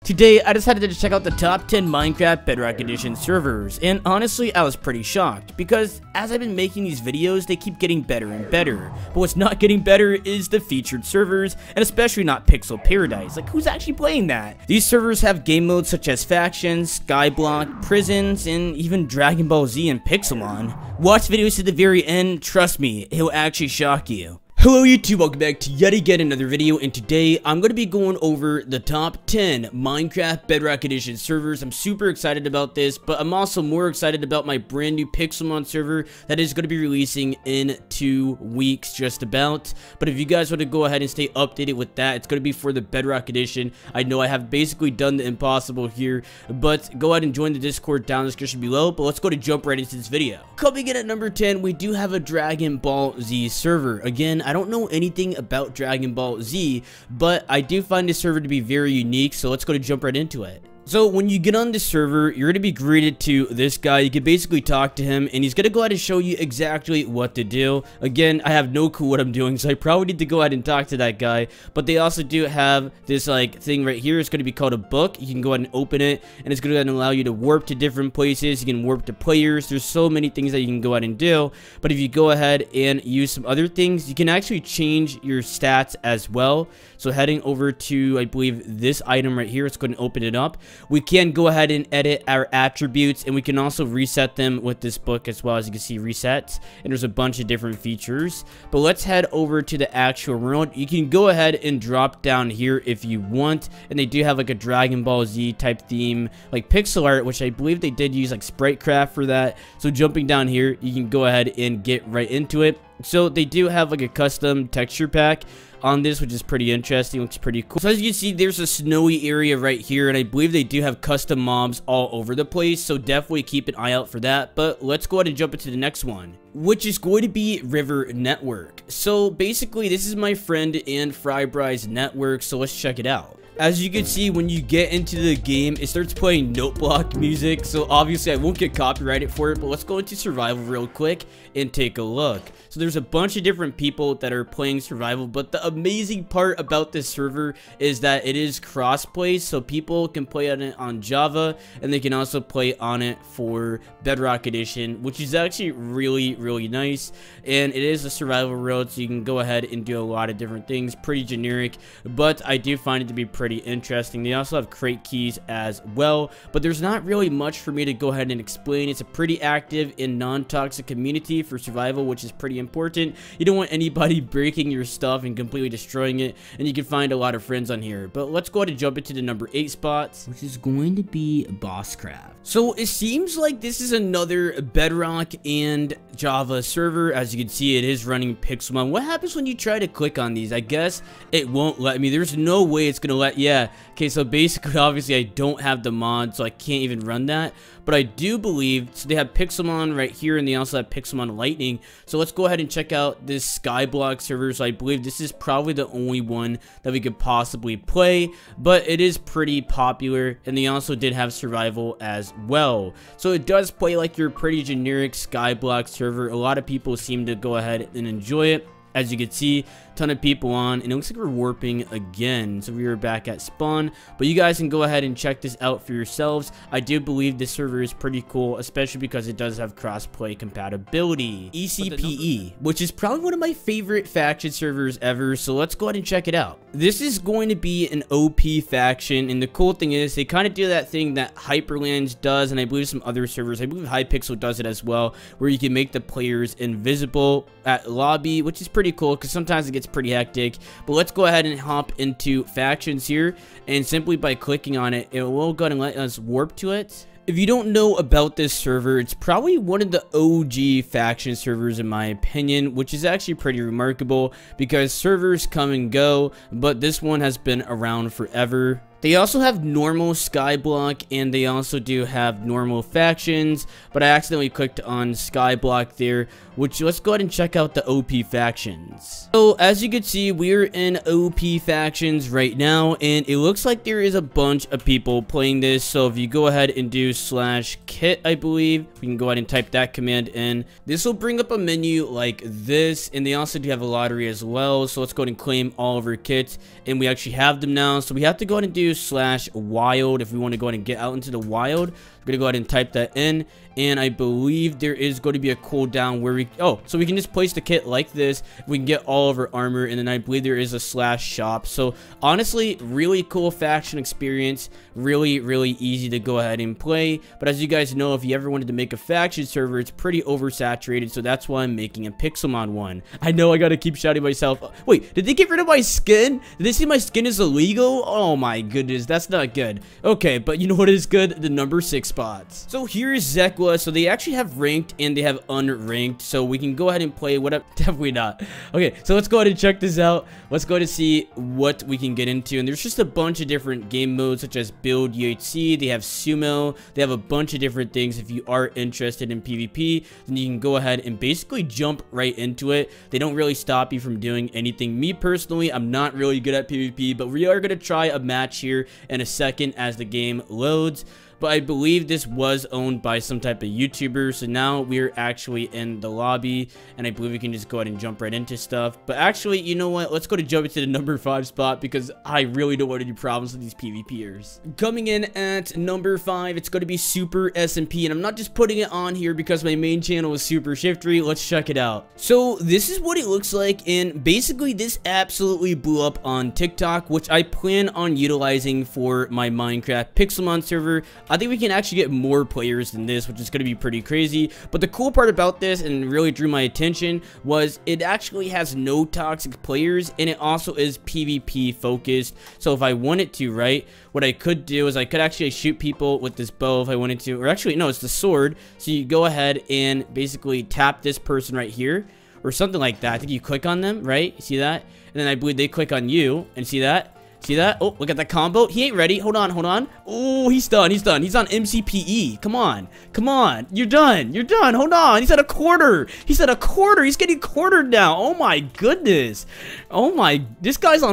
Today, I decided to check out the top 10 Minecraft Bedrock Edition servers, and honestly, I was pretty shocked, because as I've been making these videos, they keep getting better and better, but what's not getting better is the featured servers, and especially not Pixel Paradise. Like, who's actually playing that? These servers have game modes such as Factions, Skyblock, Prisons, and even Dragon Ball Z and Pixelmon. Watch videos to the very end, trust me, it will actually shock you. Hello YouTube, welcome back to yet again another video, and today I'm going to be going over the top 10 Minecraft Bedrock Edition servers. I'm super excited about this, but I'm also more excited about my brand new Pixelmon server that is going to be releasing in 2 weeks just about. But if you guys want to go ahead and stay updated with that, it's going to be for the Bedrock Edition. I know I have basically done the impossible here, but go ahead and join the Discord down in the description below. But let's go to jump right into this video. Coming in at number 10, we do have a Dragon Ball Z server. Again, I don't know anything about Dragon Ball Z, but I do find this server to be very unique, so let's go to jump right into it. So when you get on the server, you're going to be greeted to this guy. You can basically talk to him, and he's going to go ahead and show you exactly what to do. Again, I have no clue what I'm doing, so I probably need to go ahead and talk to that guy. But they also do have this like thing right here. It's going to be called a book. You can go ahead and open it, and it's going to go ahead and allow you to warp to different places. You can warp to players. There's so many things that you can go ahead and do. But if you go ahead and use some other things, you can actually change your stats as well. So heading over to, I believe, this item right here, let's go ahead and open it up. We can go ahead and edit our attributes, and we can also reset them with this book as well. As you can see, resets, and there's a bunch of different features. But let's head over to the actual world. You can go ahead and drop down here if you want, and they do have like a Dragon Ball Z type theme, like pixel art, which I believe they did use like Spritecraft for that. So jumping down here, you can go ahead and get right into it. So they do have like a custom texture pack on this, which is pretty interesting. Looks pretty cool. So as you can see, there's a snowy area right here, and I believe they do have custom mobs all over the place, so definitely keep an eye out for that. But let's go ahead and jump into the next one, which is going to be River Network. So basically, this is my friend and Frybry's network, so let's check it out. As you can see, when you get into the game, it starts playing note block music, so obviously I won't get copyrighted for it, but let's go into survival real quick and take a look. So there's a bunch of different people that are playing survival, but the amazing part about this server is that it is crossplay, so people can play on it on Java, and they can also play on it for Bedrock Edition, which is actually really nice. And it is a survival world, so you can go ahead and do a lot of different things. Pretty generic, but I do find it to be pretty interesting. They also have crate keys as well, but there's not really much for me to go ahead and explain. It's a pretty active and non-toxic community for survival, which is pretty important. You don't want anybody breaking your stuff and completely destroying it, and you can find a lot of friends on here. But let's go ahead and jump into the number 8 spot, which is going to be Bosscraft. So it seems like this is another Bedrock and Java server. As you can see, it is running Pixelmon. What happens when you try to click on these? I guess it won't let me. There's no way it's gonna let. Yeah, okay, so basically, obviously, I don't have the mod, so I can't even run that. But I do believe, so they have Pixelmon right here, and they also have Pixelmon Lightning. So let's go ahead and check out this Skyblock server. So I believe this is probably the only one that we could possibly play, but it is pretty popular, and they also did have survival as well. So it does play like your pretty generic Skyblock server. A lot of people seem to go ahead and enjoy it. As you can see, ton of people on, and it looks like we're warping again, so we are back at spawn. But you guys can go ahead and check this out for yourselves. I do believe this server is pretty cool, especially because it does have crossplay compatibility. ECPE, which is probably one of my favorite faction servers ever, so let's go ahead and check it out. This is going to be an OP faction, and the cool thing is they kind of do that thing that Hyperlands does, and I believe some other servers, I believe Hypixel does it as well, where you can make the players invisible at lobby, which is pretty cool because sometimes it gets pretty hectic. But let's go ahead and hop into factions here, and simply by clicking on it, it will go ahead and let us warp to it. If you don't know about this server, it's probably one of the OG faction servers in my opinion, which is actually pretty remarkable because servers come and go, but this one has been around forever. They also have normal Skyblock, and they also do have normal factions, but I accidentally clicked on Skyblock there, which let's go ahead and check out the OP factions. So as you can see, we're in OP factions right now, and it looks like there is a bunch of people playing this. So if you go ahead and do /kit, I believe, we can go ahead and type that command in. This will bring up a menu like this, and they also do have a lottery as well. So let's go ahead and claim all of our kits, and we actually have them now. So we have to go ahead and do to /wild if we want to go ahead and get out into the wild. We're gonna go ahead and type that in, and I believe there is going to be a cooldown where so we can just place the kit like this. We can get all of our armor, and then I believe there is a /shop. So honestly, really cool faction experience, really easy to go ahead and play. But as you guys know, if you ever wanted to make a faction server, it's pretty oversaturated, so that's why I'm making a Pixelmon one. I know I gotta keep shouting myself. Wait, did they get rid of my skin? Did they say my skin is illegal? Oh my goodness, that's not good. Okay, but you know what is good? The number 6 spots. So here's Zekla. So they actually have ranked and they have unranked, so we can go ahead and play whatever. Definitely not. Okay, so let's go ahead and check this out. Let's go to see what we can get into, and there's just a bunch of different game modes such as build UHC. They have sumo. They have a bunch of different things. If you are interested in PvP, then you can go ahead and basically jump right into it. They don't really stop you from doing anything. Me personally, I'm not really good at PvP, but we are going to try a match here in a second as the game loads. But I believe this was owned by some type of YouTuber, so now we're actually in the lobby, and I believe we can just go ahead and jump right into stuff. But actually, you know what? Let's go to jump into the number 5 spot, because I really don't want any problems with these PvPers. Coming in at number 5, it's going to be Super SMP, and I'm not just putting it on here because my main channel is Super Shiftry. Let's check it out. So this is what it looks like, and basically this absolutely blew up on TikTok, which I plan on utilizing for my Minecraft Pixelmon server. I think we can actually get more players than this, which is going to be pretty crazy. But the cool part about this, and really drew my attention, was it actually has no toxic players, and it also is PvP focused. So if I wanted to, right, what I could do is I could actually shoot people with this bow if I wanted to, or actually no, it's the sword. So you go ahead and basically tap this person right here, or something like that. I think you click on them, right? You see that? And then I believe they click on you, and see that? See that? Oh, look at that combo. He ain't ready. Hold on, hold on. Oh, he's done. He's done. He's on MCPE. Come on. Come on. You're done. You're done. Hold on. He's at a quarter. He's at a quarter. He's getting quartered now. Oh my goodness. Oh my. This guy's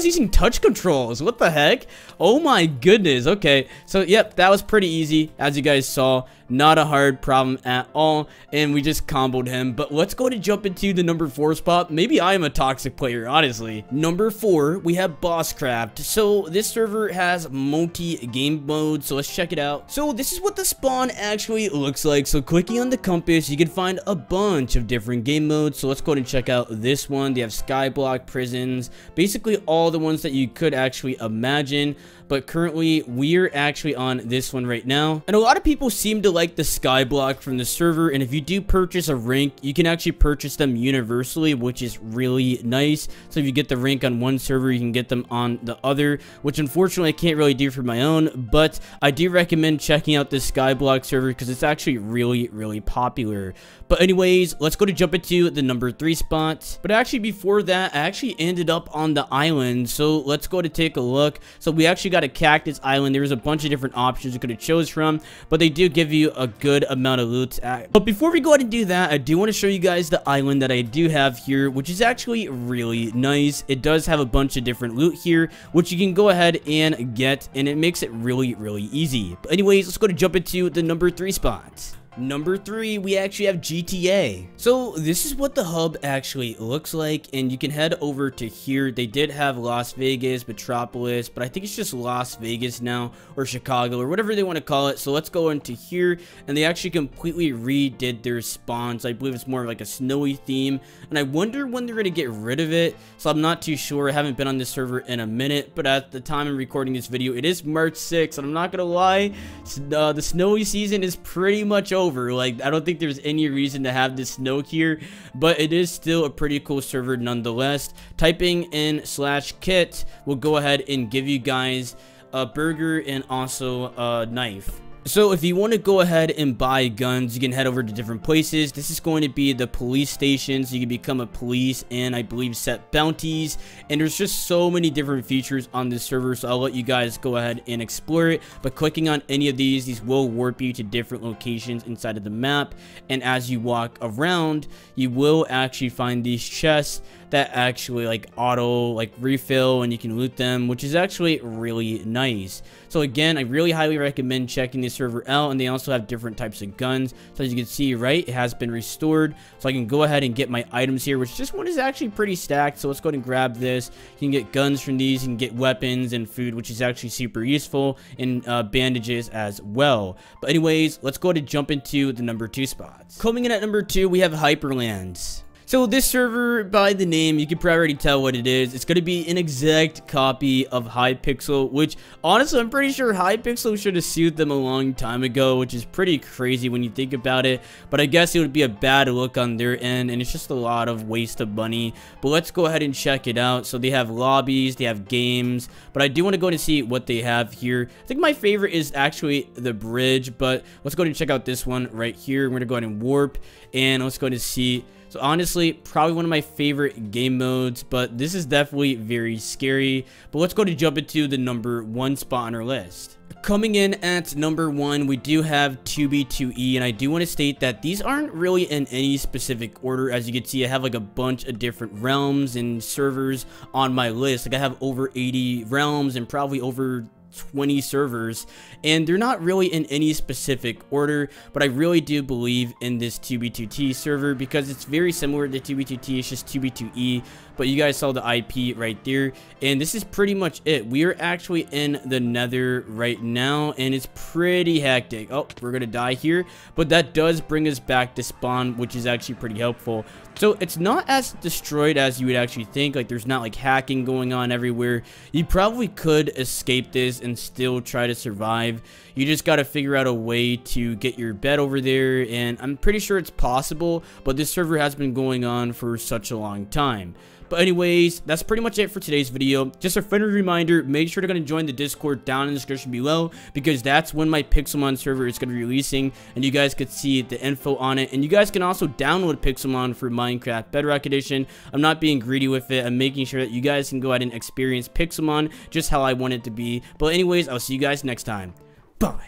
using touch controls. What the heck? Oh my goodness. Okay. So, yep, that was pretty easy, as you guys saw. Not a hard problem at all, and we just comboed him. But let's go to jump into the number 4 spot. Maybe I am a toxic player, honestly. Number 4, we have Bosscraft. So this server has multi-game mode, so let's check it out. So this is what the spawn actually looks like. So clicking on the compass, you can find a bunch of different game modes. So let's go ahead and check out this one. They have Skyblock, Prisons, basically all the ones that you could actually imagine. But currently, we're actually on this one right now. And a lot of people seem to like the Skyblock from the server. And if you do purchase a rank, you can actually purchase them universally, which is really nice. So if you get the rank on one server, you can get them on the other, which unfortunately I can't really do for my own. But I do recommend checking out this Skyblock server because it's actually really popular. But anyways, let's go to jump into the number 3 spot. But actually before that, I actually ended up on the island. So let's go to take a look. So we actually got a cactus island. There's a bunch of different options you could have chose from, but they do give you a good amount of loot. But before we go ahead and do that, I do want to show you guys the island that I do have here, which is actually really nice. It does have a bunch of different loot here, which you can go ahead and get, and it makes it really easy. But anyways, let's go to jump into the number 3 spot. Number 3, we actually have GTA. So this is what the hub actually looks like, and you can head over to here. They did have Las Vegas, Metropolis, but I think it's just Las Vegas now, or Chicago, or whatever they want to call it. So let's go into here, and they actually completely redid their spawns. I believe it's more like a snowy theme, and I wonder when they're going to get rid of it. So I'm not too sure. I haven't been on this server in a minute, but at the time I'm recording this video, it is March 6th, and I'm not going to lie, the snowy season is pretty much over. Like, I don't think there's any reason to have this snow here, but it is still a pretty cool server nonetheless. Typing in /kit will go ahead and give you guys a burger and also a knife. So if you want to go ahead and buy guns, you can head over to different places. This is going to be the police station, so you can become a police and I believe set bounties. And there's just so many different features on this server, so I'll let you guys go ahead and explore it. But clicking on any of these will warp you to different locations inside of the map. And as you walk around, you will actually find these chests that actually like auto refill, and you can loot them, which is actually really nice. So again, I really highly recommend checking this the server out, and they also have different types of guns. So as you can see, right, it has been restored. So I can go ahead and get my items here, which this one is actually pretty stacked. So let's go ahead and grab this. You can get guns from these, you can get weapons and food, which is actually super useful, and bandages as well. But anyways, let's go ahead and jump into the number 2 spots. Coming in at number 2, we have Hyperlands. So this server, by the name, you can probably already tell what it is. It's going to be an exact copy of Hypixel, which honestly, I'm pretty sure Hypixel should have sued them a long time ago, which is pretty crazy when you think about it. But I guess it would be a bad look on their end, and it's just a lot of waste of money. But let's go ahead and check it out. So they have lobbies, they have games, but I do want to go and see what they have here. I think my favorite is actually the bridge, but let's go ahead and check out this one right here. We're going to go ahead and warp, and let's go ahead and see. So honestly, probably one of my favorite game modes, but this is definitely very scary. But let's go to jump into the number 1 spot on our list. Coming in at number 1, we do have 2B2E, and I do want to state that these aren't really in any specific order. As you can see, I have like a bunch of different realms and servers on my list. Like I have over 80 realms and probably over 20 servers, and they're not really in any specific order, but I really do believe in this 2B2T server because it's very similar to 2B2T. It's just 2B2E, but you guys saw the IP right there, and this is pretty much it. We are actually in the Nether right now, and it's pretty hectic. Oh, we're gonna die here, but that does bring us back to spawn, which is actually pretty helpful. So it's not as destroyed as you would actually think. Like there's not like hacking going on everywhere. You probably could escape this and still try to survive. You just got to figure out a way to get your bed over there, and I'm pretty sure it's possible, but this server has been going on for such a long time. But anyways, that's pretty much it for today's video. Just a friendly reminder, make sure to join the Discord down in the description below, because that's when my Pixelmon server is going to be releasing, and you guys could see the info on it. And you guys can also download Pixelmon for Minecraft Bedrock Edition. I'm not being greedy with it. I'm making sure that you guys can go ahead and experience Pixelmon just how I want it to be. But anyways, I'll see you guys next time. Bye.